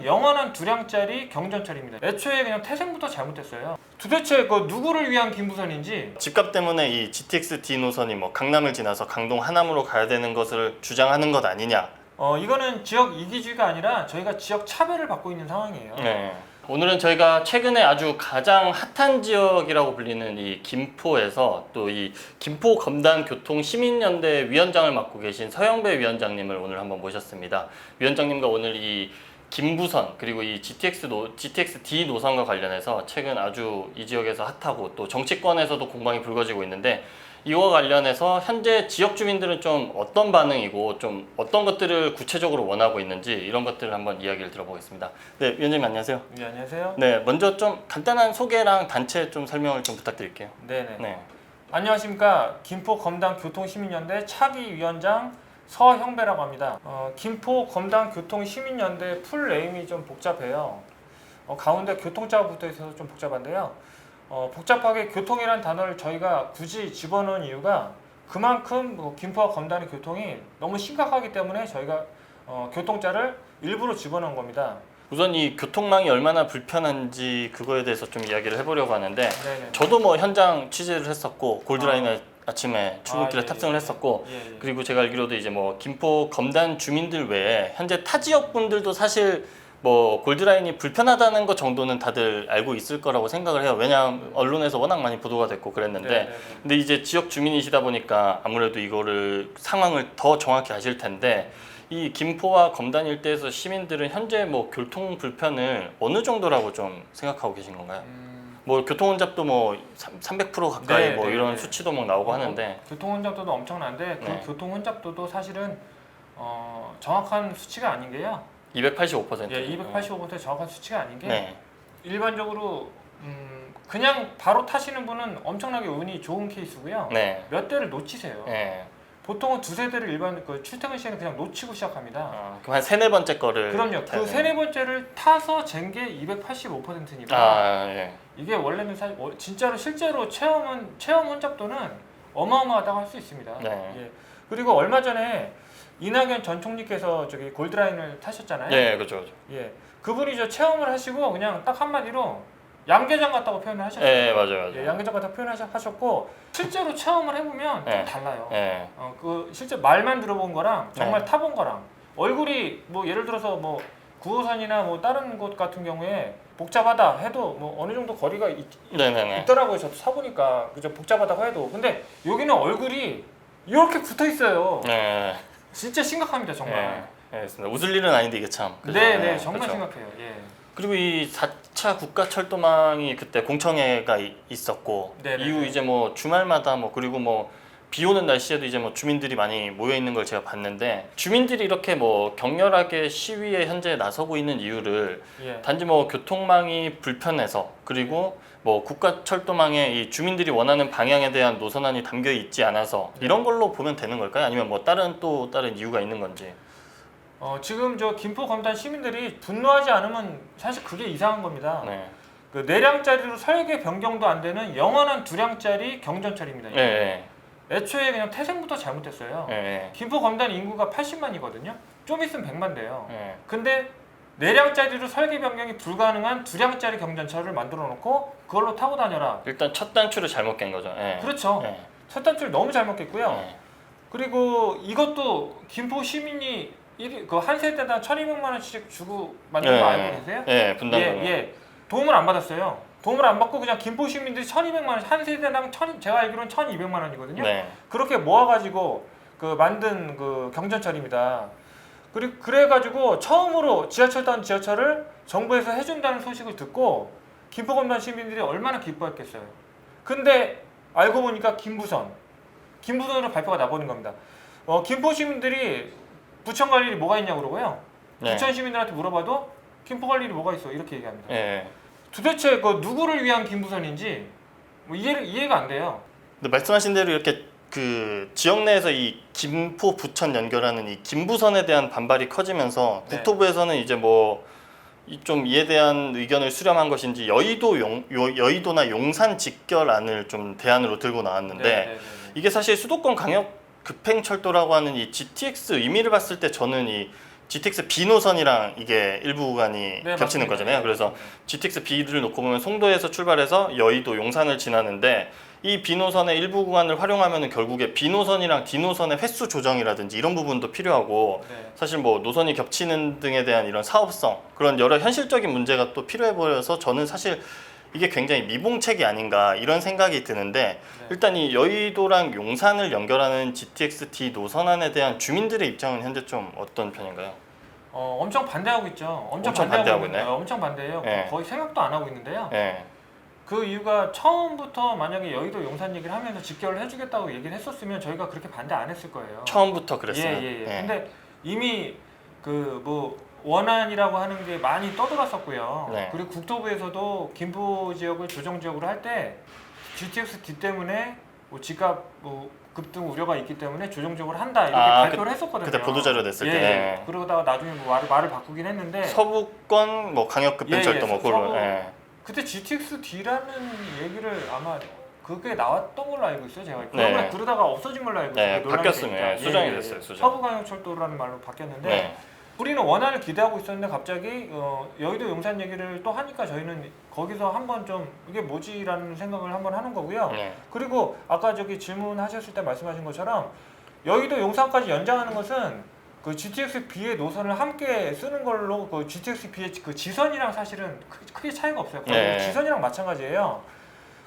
영원한 두량짜리 경전철입니다. 애초에 그냥 태생부터 잘못됐어요. 도대체 그 누구를 위한 김부선인지. 집값 때문에 이 GTX D 노선이 뭐 강남을 지나서 강동 하남으로 가야 되는 것을 주장하는 것 아니냐. 이거는 지역 이기주의가 아니라 저희가 지역 차별을 받고 있는 상황이에요. 네. 오늘은 저희가 최근에 아주 가장 핫한 지역이라고 불리는 이 김포에서 또 이 김포 검단 교통 시민연대 위원장을 맡고 계신 서영배 위원장님을 오늘 한번 모셨습니다. 위원장님과 오늘 이 김부선 그리고 이 GTX D 노선과 관련해서 최근 아주 이 지역에서 핫하고 또 정치권에서도 공방이 불거지고 있는데, 이와 관련해서 현재 지역 주민들은 좀 어떤 반응이고 좀 어떤 것들을 구체적으로 원하고 있는지 이런 것들을 한번 이야기를 들어보겠습니다. 네, 위원장님 안녕하세요. 네, 안녕하세요. 네, 먼저 좀 간단한 소개랑 단체 좀 설명을 좀 부탁드릴게요. 네네. 네. 안녕하십니까. 김포 검단 교통시민연대 차기 위원장 서형배라고 합니다. 김포 검단 교통시민연대 풀 네임이 좀 복잡해요. 가운데 교통자가 붙어 있어서 좀 복잡한데요. 복잡하게 교통이란 단어를 저희가 굳이 집어넣은 이유가 그만큼 김포와 검단의 교통이 너무 심각하기 때문에 저희가 교통자를 일부러 집어넣은 겁니다. 우선 이 교통망이 얼마나 불편한지 그거에 대해서 좀 이야기를 해보려고 하는데, 네네. 저도 뭐 현장 취재를 했었고 골드라인을 아침에 출근길에 예, 탑승을 예. 했었고, 예. 그리고 제가 알기로도 이제 뭐 김포 검단 주민들 외에 현재 타 지역 분들도 사실 뭐 골드라인이 불편하다는 것 정도는 다들 알고 있을 거라고 생각을 해요. 왜냐하면 언론에서 워낙 많이 보도가 됐고 그랬는데, 네네네. 근데 이제 지역 주민이시다 보니까 아무래도 이거를 상황을 더 정확히 아실 텐데, 이 김포와 검단 일대에서 시민들은 현재 뭐 교통 불편을 어느 정도라고 좀 생각하고 계신 건가요? 뭐 교통 혼잡도 뭐 300% 가까이 네, 뭐 네, 이런 네. 수치도 막 나오고 하는데, 교통 혼잡도도 엄청난데 그 네. 교통 혼잡도도 사실은 정확한 수치가 아닌 게요. 285%. 예, 285% 정확한 수치가 아닌 게 네. 일반적으로 그냥 바로 타시는 분은 엄청나게 운이 좋은 케이스고요. 네. 몇 대를 놓치세요. 네. 보통은 두세 대를 일반 출퇴근 시간에 그냥 놓치고 시작합니다. 그럼 한 세네 번째 거를 그럼요. 타야 그 되는. 세네 번째를 타서 잰 게 285%니까 예. 이게 원래는 사실 진짜로 실제로 체험 혼잡도는 어마어마하다고 할 수 있습니다. 네. 예. 그리고 얼마 전에 이낙연 전 총리께서 저기 골드라인을 타셨잖아요. 네, 그렇죠. 예. 그분이 저 체험을 하시고 그냥 딱 한마디로 양계장 같다고 표현을 하셨어요. 네, 맞아요. 예, 양계장 같다고 표현하셨고 실제로 체험을 해보면 좀 네. 달라요. 네. 그 실제 말만 들어본 거랑 정말 네. 타본 거랑 얼굴이 뭐 예를 들어서 뭐 9호선이나 뭐 다른 곳 같은 경우에 복잡하다 해도 뭐 어느 정도 거리가 네네네. 있더라고요. 저도 사보니까 그저 복잡하다고 해도. 근데 여기는 얼굴이 이렇게 붙어 있어요. 네. 진짜 심각합니다, 정말. 네. 알겠습니다. 웃을 일은 아닌데 이게 참. 그죠? 네, 정말 그렇죠. 심각해요. 예. 그리고 이 4차 국가철도망이 그때 공청회가 있었고, 네네네. 이후 이제 뭐 주말마다 뭐 그리고 뭐 비 오는 날씨에도 이제 뭐 주민들이 많이 모여 있는 걸 제가 봤는데, 주민들이 이렇게 뭐 격렬하게 시위에 현재 나서고 있는 이유를 예. 단지 뭐 교통망이 불편해서, 그리고 뭐 국가철도망에 이 주민들이 원하는 방향에 대한 노선안이 담겨 있지 않아서 이런 걸로 보면 되는 걸까요? 아니면 뭐 다른 이유가 있는 건지? 지금 저 김포 검단 시민들이 분노하지 않으면 사실 그게 이상한 겁니다. 네. 그 4량짜리로 설계 변경도 안 되는 영원한 2량짜리 경전철입니다. 이게. 네. 애초에 그냥 태생부터 잘못됐어요. 네. 김포 검단 인구가 80만이거든요. 좀 있으면 100만 돼요. 네. 근데 4량짜리로 설계 변경이 불가능한 2량짜리 경전철을 만들어 놓고 그걸로 타고 다녀라. 일단 첫 단추를 잘못 깬 거죠. 네. 그렇죠. 네. 첫 단추를 너무 잘못겠고요. 네. 그리고 이것도 김포 시민이 그 한 세대당 1,200만 원씩 주고 만든 거 알고 계세요? 네, 분담금. 예. 도움을 안 받았어요. 도움을 안 받고 그냥 김포 시민들이 1,200만 원, 한 세대당 제가 알기로는 1,200만 원이거든요. 네. 그렇게 모아가지고 그 만든 그 경전철입니다. 그래가지고 처음으로 지하철을 정부에서 해준다는 소식을 듣고 김포검단 시민들이 얼마나 기뻐했겠어요. 근데 알고 보니까 김부선으로 발표가 나버린 겁니다. 김포 시민들이 부천 갈 일이 뭐가 있냐고 그러고요. 네. 부천 시민들한테 물어봐도 김포 갈 일이 뭐가 있어 이렇게 얘기합니다. 네. 도대체 그 누구를 위한 김부선인지 뭐 이해가 안 돼요. 근데 말씀하신 대로 이렇게 그 지역 내에서 이 김포 부천 연결하는 이 김부선에 대한 반발이 커지면서 네. 국토부에서는 이제 뭐 좀 이에 대한 의견을 수렴한 것인지 여의도나 용산 직결안을 좀 대안으로 들고 나왔는데, 네. 이게 사실 수도권 강역 급행철도라고 하는 이 GTX 의미를 봤을 때 저는 이 GTX B 노선이랑 이게 일부 구간이 네, 겹치는 맞습니다. 거잖아요. 네, 그래서 맞습니다. GTX B를 놓고 보면 송도에서 출발해서 여의도, 용산을 지나는데 이 B 노선의 일부 구간을 활용하면 결국에 B 노선이랑 D 노선의 횟수 조정이라든지 이런 부분도 필요하고 네. 사실 뭐 노선이 겹치는 등에 대한 이런 사업성 그런 여러 현실적인 문제가 또 필요해 보여서 저는 사실 이게 굉장히 미봉책이 아닌가 이런 생각이 드는데 네. 일단 이 여의도랑 용산을 연결하는 GTX-D 노선안에 대한 주민들의 입장은 현재 좀 어떤 편인가요? 엄청 반대하고 있죠. 엄청 반대하고 있나요? 엄청 반대해요. 네. 거의 생각도 안 하고 있는데요. 네. 그 이유가 처음부터 만약에 여의도 용산 얘기를 하면서 직결을 해주겠다고 얘기를 했었으면 저희가 그렇게 반대 안 했을 거예요. 처음부터 그랬어요. 예. 네. 근데 이미 그 뭐 원안이라고 하는 게 많이 떠돌았었고요. 네. 그리고 국토부에서도 김포 지역을 조정 지역으로 할 때 GTX-D 때문에 뭐 집값 뭐 급등 우려가 있기 때문에 조정 지역으로 한다 이렇게 발표를 했었거든요. 그때 보도자료 냈을 때. 예. 네. 그러다가 나중에 뭐 말을 바꾸긴 했는데 서부권 뭐 강역급행철도 뭐 그걸로. 서부- 예. 그때 GTX-D라는 얘기를 아마 그게 나왔던 걸로 알고 있어요. 제가 네. 그러면 그러다가 없어진 걸로 알고 있어요. 네, 논란이 바뀌었으면, 되니까. 예, 수정이 됐어요, 수정. 서부광역철도라는 말로 바뀌었는데 네. 우리는 원안을 기대하고 있었는데 갑자기 여의도 용산 얘기를 또 하니까 저희는 거기서 한번 좀 이게 뭐지라는 생각을 한번 하는 거고요. 네. 그리고 아까 저기 질문하셨을 때 말씀하신 것처럼 여의도 용산까지 연장하는 것은 그 GTX-B의 노선을 함께 쓰는 걸로 그 GTX-B의 그 지선이랑 사실은 크게 차이가 없어요. 거의 네. 지선이랑 마찬가지예요.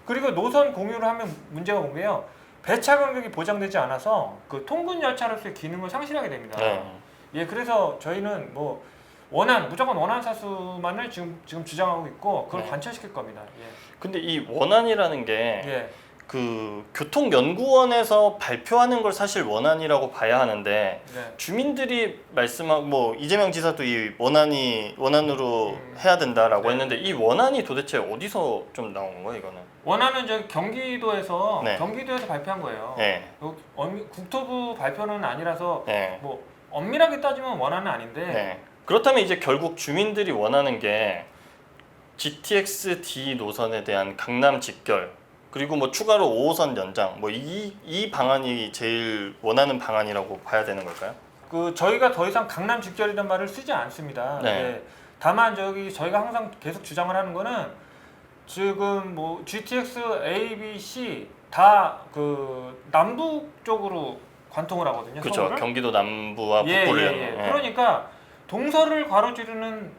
그리고 노선 공유를 하면 문제가 뭐예요? 배차 간격이 보장되지 않아서 그 통근 열차로서의 기능을 상실하게 됩니다. 네. 예, 그래서 저희는 뭐 무조건 원안 사수만을 지금 주장하고 있고 그걸 네. 관철시킬 겁니다. 근데 이 원안이라는 게 예. 그 교통연구원에서 발표하는 걸 사실 원안이라고 봐야 하는데 네. 주민들이 말씀하고 뭐 이재명 지사도 이 원안으로 해야 된다라고 네. 했는데 이 원안이 도대체 어디서 좀 나온 거예요, 이거는? 원안은 저기 경기도에서 네. 발표한 거예요. 네. 국토부 발표는 아니라서 네. 뭐 엄밀하게 따지면 원안은 아닌데 네. 그렇다면 이제 결국 주민들이 원하는 게 GTX-D 노선에 대한 강남 직결 그리고 뭐 추가로 5호선 연장 뭐 이 방안이 제일 원하는 방안이라고 봐야 되는 걸까요? 그 저희가 더 이상 강남 직결이라는 말을 쓰지 않습니다. 네. 예. 다만 저희가 항상 계속 주장을 하는 거는 지금 뭐 GTX A, B, C 다 그 남북 쪽으로 관통을 하거든요. 그렇죠. 서울을. 경기도 남부와 북부를 연는. 예. 그러니까 동서를 가로지르는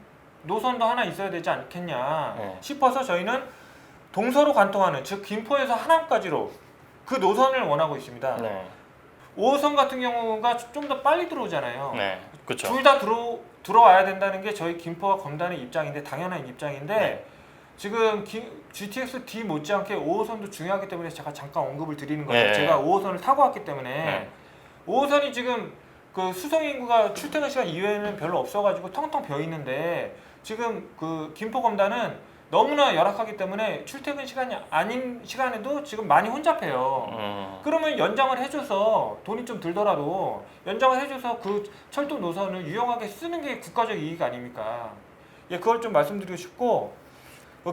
노선도 하나 있어야 되지 않겠냐 네. 싶어서 저희는 동서로 관통하는 즉 김포에서 하남까지로 그 노선을 원하고 있습니다. 네. 5호선 같은 경우가 좀 더 빨리 들어오잖아요. 네. 그렇죠. 둘 다 들어와야 된다는 게 저희 김포와 검단의 입장인데 당연한 입장인데 네. 지금 GTX-D 못지않게 5호선도 중요하기 때문에 제가 잠깐 언급을 드리는 거예요. 네. 제가 5호선을 타고 왔기 때문에 네. 5호선이 지금 그 수송 인구가 출퇴근 시간 이외에는 별로 없어가지고 텅텅 비어 있는데 지금 그 김포 검단은 너무나 열악하기 때문에 출퇴근 시간이 아닌 시간에도 지금 많이 혼잡해요. 그러면 연장을 해줘서 돈이 좀 들더라도 연장을 해줘서 그 철도 노선을 유용하게 쓰는 게 국가적 이익 아닙니까? 예, 그걸 좀 말씀드리고 싶고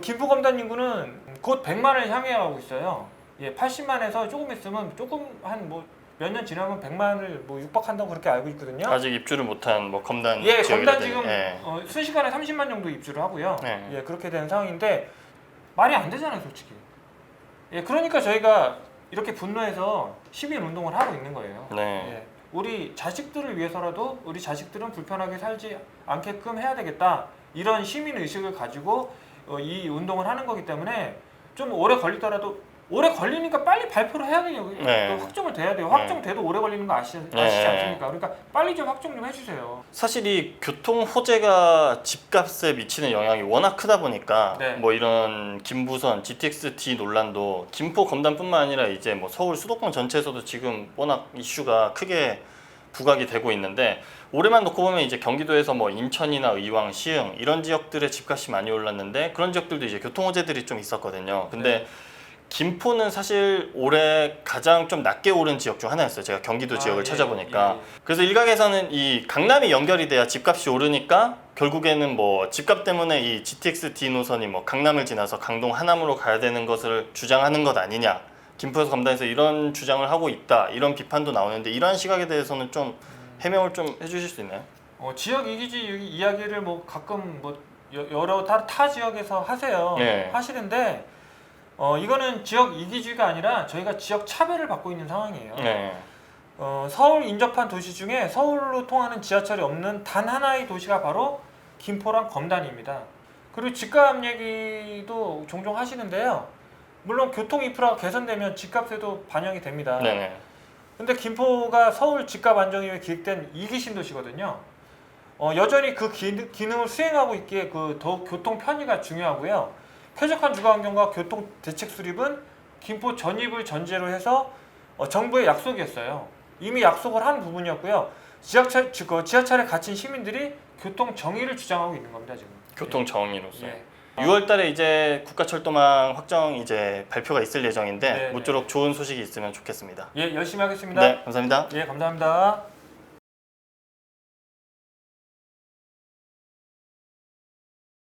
김포 검단 인구는 곧 100만을 향해 가고 있어요. 예, 80만에서 조금 있으면 조금 한 뭐 몇 년 지나면 100만을 뭐 육박한다고 그렇게 알고 있거든요. 아직 입주를 못한 뭐 검단 예, 검단 지역이라든지. 지금 예. 순식간에 30만 정도 입주를 하고요. 네. 예, 그렇게 된 상황인데 말이 안 되잖아요, 솔직히. 예, 그러니까 저희가 이렇게 분노해서 시민 운동을 하고 있는 거예요. 네. 예, 우리 자식들을 위해서라도 우리 자식들은 불편하게 살지 않게끔 해야 되겠다. 이런 시민 의식을 가지고 이 운동을 하는 거기 때문에 좀 오래 걸리더라도 오래 걸리니까 빨리 발표를 해야 돼요. 네. 확정을 돼야 돼요. 확정돼도 오래 걸리는 거 아시지 않습니까? 그러니까 빨리 좀 확정 좀 해주세요. 사실 이 교통 호재가 집값에 미치는 영향이 워낙 크다 보니까 네. 뭐 이런 김부선, GTX-D 논란도 김포 검단뿐만 아니라 이제 뭐 서울 수도권 전체에서도 지금 워낙 이슈가 크게 부각이 되고 있는데 올해만 놓고 보면 이제 경기도에서 뭐 인천이나 의왕, 시흥 이런 지역들의 집값이 많이 올랐는데 그런 지역들도 이제 교통 호재들이 좀 있었거든요. 근데 네. 김포는 사실 올해 가장 좀 낮게 오른 지역 중 하나였어요. 제가 경기도 지역을 예, 찾아보니까. 예. 그래서 일각에서는 이 강남이 연결이 돼야 집값이 오르니까 결국에는 뭐 집값 때문에 이 GTX-D 노선이 뭐 강남을 지나서 강동 하남으로 가야 되는 것을 주장하는 것 아니냐. 김포에서 검단에서 이런 주장을 하고 있다. 이런 비판도 나오는데 이러한 시각에 대해서는 좀 해명을 좀 해주실 수 있나요? 지역 이기주의 이야기를 뭐 가끔 뭐 여러 타 지역에서 하세요. 네. 하시는데 이거는 지역 이기주의가 아니라 저희가 지역 차별을 받고 있는 상황이에요. 네. 서울 인접한 도시 중에 서울로 통하는 지하철이 없는 단 하나의 도시가 바로 김포랑 검단입니다. 그리고 집값 얘기도 종종 하시는데요. 물론 교통 인프라가 개선되면 집값에도 반영이 됩니다. 네네. 근데 김포가 서울 집값 안정이 위해 기획된 2기 신도시거든요. 여전히 그 기능을 수행하고 있기에 더욱 교통 편의가 중요하고요. 쾌적한 주거 환경과 교통 대책 수립은 김포 전입을 전제로 해서 정부의 약속이었어요. 이미 약속을 한 부분이었고요. 지하철에 갇힌 시민들이 교통 정의를 주장하고 있는 겁니다, 지금. 교통 정의로서. 예. 6월달에 이제 국가철도망 확정 이제 발표가 있을 예정인데 네, 모쪼록 좋은 소식이 있으면 좋겠습니다. 예, 열심히 하겠습니다. 네, 감사합니다. 예, 감사합니다.